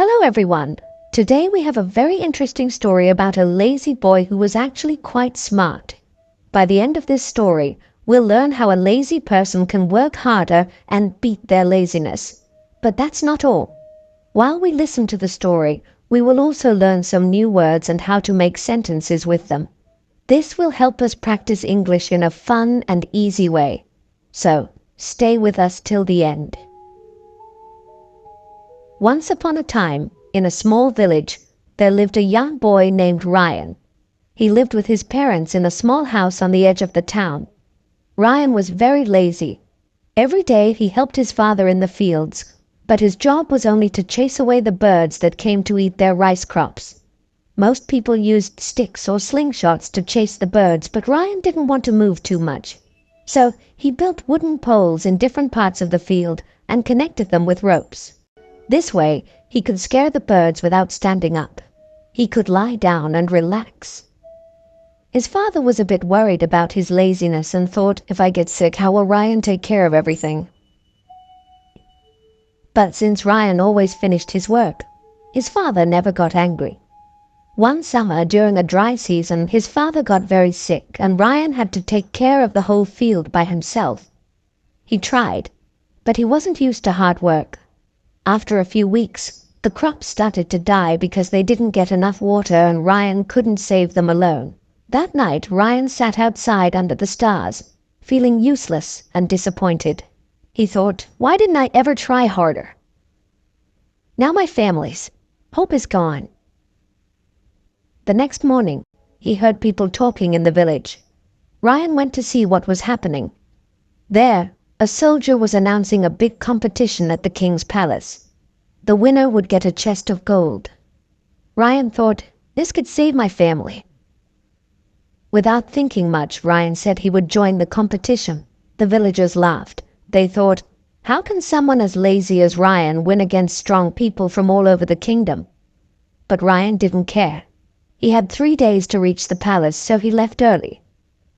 Hello everyone! Today we have a very interesting story about a lazy boy who was actually quite smart. By the end of this story, we'll learn how a lazy person can work harder and beat their laziness. But that's not all. While we listen to the story, we will also learn some new words and how to make sentences with them. This will help us practice English in a fun and easy way. So, stay with us till the end. Once upon a time, in a small village, there lived a young boy named Ryan. He lived with his parents in a small house on the edge of the town. Ryan was very lazy. Every day he helped his father in the fields, but his job was only to chase away the birds that came to eat their rice crops. Most people used sticks or slingshots to chase the birds, but Ryan didn't want to move too much. So he built wooden poles in different parts of the field and connected them with ropes. This way, he could scare the birds without standing up. He could lie down and relax. His father was a bit worried about his laziness and thought, if I get sick, how will Ryan take care of everything? But since Ryan always finished his work, his father never got angry. One summer, during a dry season, his father got very sick and Ryan had to take care of the whole field by himself. He tried, but he wasn't used to hard work. After a few weeks, the crops started to die because they didn't get enough water and Ryan couldn't save them alone. That night, Ryan sat outside under the stars, feeling useless and disappointed. He thought, why didn't I ever try harder? Now my family's hope is gone. The next morning, he heard people talking in the village. Ryan went to see what was happening. There, a soldier was announcing a big competition at the king's palace. The winner would get a chest of gold. Ryan thought, this could save my family. Without thinking much, Ryan said he would join the competition. The villagers laughed. They thought, how can someone as lazy as Ryan win against strong people from all over the kingdom? But Ryan didn't care. He had 3 days to reach the palace, so he left early.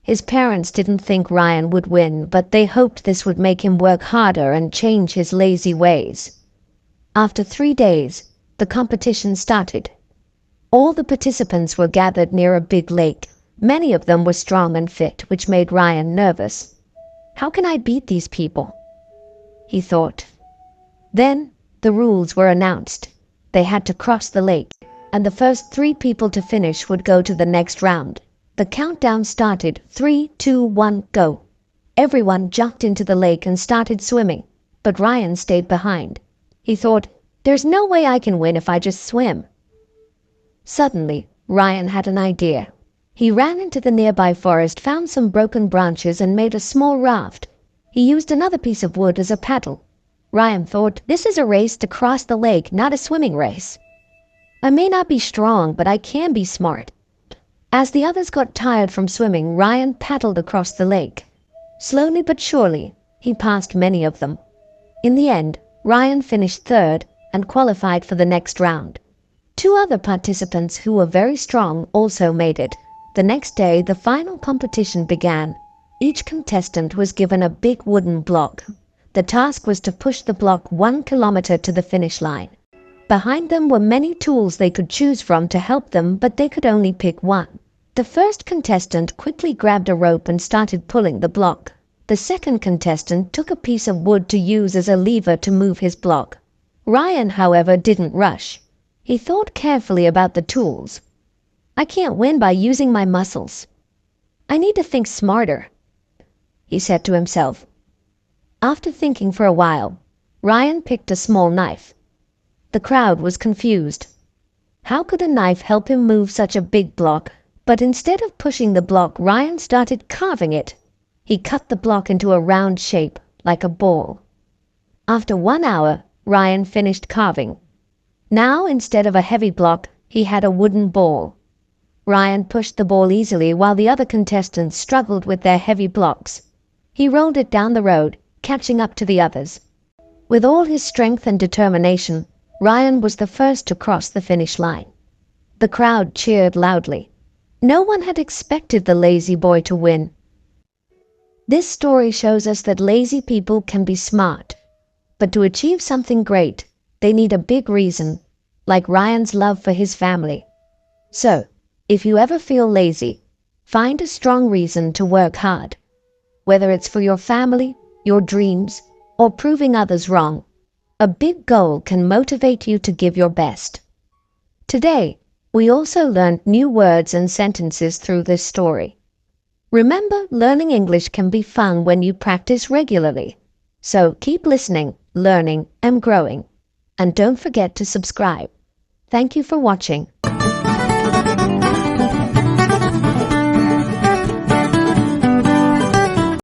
His parents didn't think Ryan would win, but they hoped this would make him work harder and change his lazy ways. After 3 days, the competition started. All the participants were gathered near a big lake. Many of them were strong and fit, which made Ryan nervous. How can I beat these people? He thought. Then the rules were announced. They had to cross the lake, and the first 3 people to finish would go to the next round. The countdown started. 3, 2, 1, go. Everyone jumped into the lake and started swimming, but Ryan stayed behind. He thought, there's no way I can win if I just swim. Suddenly, Ryan had an idea. He ran into the nearby forest, found some broken branches and made a small raft. He used another piece of wood as a paddle. Ryan thought, this is a race to cross the lake, not a swimming race. I may not be strong, but I can be smart. As the others got tired from swimming, Ryan paddled across the lake. Slowly but surely, he passed many of them. In the end, Ryan finished 3rd and qualified for the next round. 2 other participants who were very strong also made it. The next day, the final competition began. Each contestant was given a big wooden block. The task was to push the block 1 kilometer to the finish line. Behind them were many tools they could choose from to help them, but they could only pick one. The first contestant quickly grabbed a rope and started pulling the block. The second contestant took a piece of wood to use as a lever to move his block. Ryan, however, didn't rush. He thought carefully about the tools. I can't win by using my muscles. I need to think smarter, he said to himself. After thinking for a while, Ryan picked a small knife. The crowd was confused. How could a knife help him move such a big block? But instead of pushing the block, Ryan started carving it. He cut the block into a round shape, like a ball. After 1 hour, Ryan finished carving. Now, instead of a heavy block, he had a wooden ball. Ryan pushed the ball easily while the other contestants struggled with their heavy blocks. He rolled it down the road, catching up to the others. With all his strength and determination, Ryan was the first to cross the finish line. The crowd cheered loudly. No one had expected the lazy boy to win. This story shows us that lazy people can be smart, but to achieve something great, they need a big reason. like Ryan's love for his family. So, if you ever feel lazy, find a strong reason to work hard. Whether it's for your family, your dreams, or proving others wrong, a big goal can motivate you to give your best. Today, we also learned new words and sentences through this story. Remember, learning English can be fun when you practice regularly. So keep listening, learning, and growing. And don't forget to subscribe. Thank you for watching.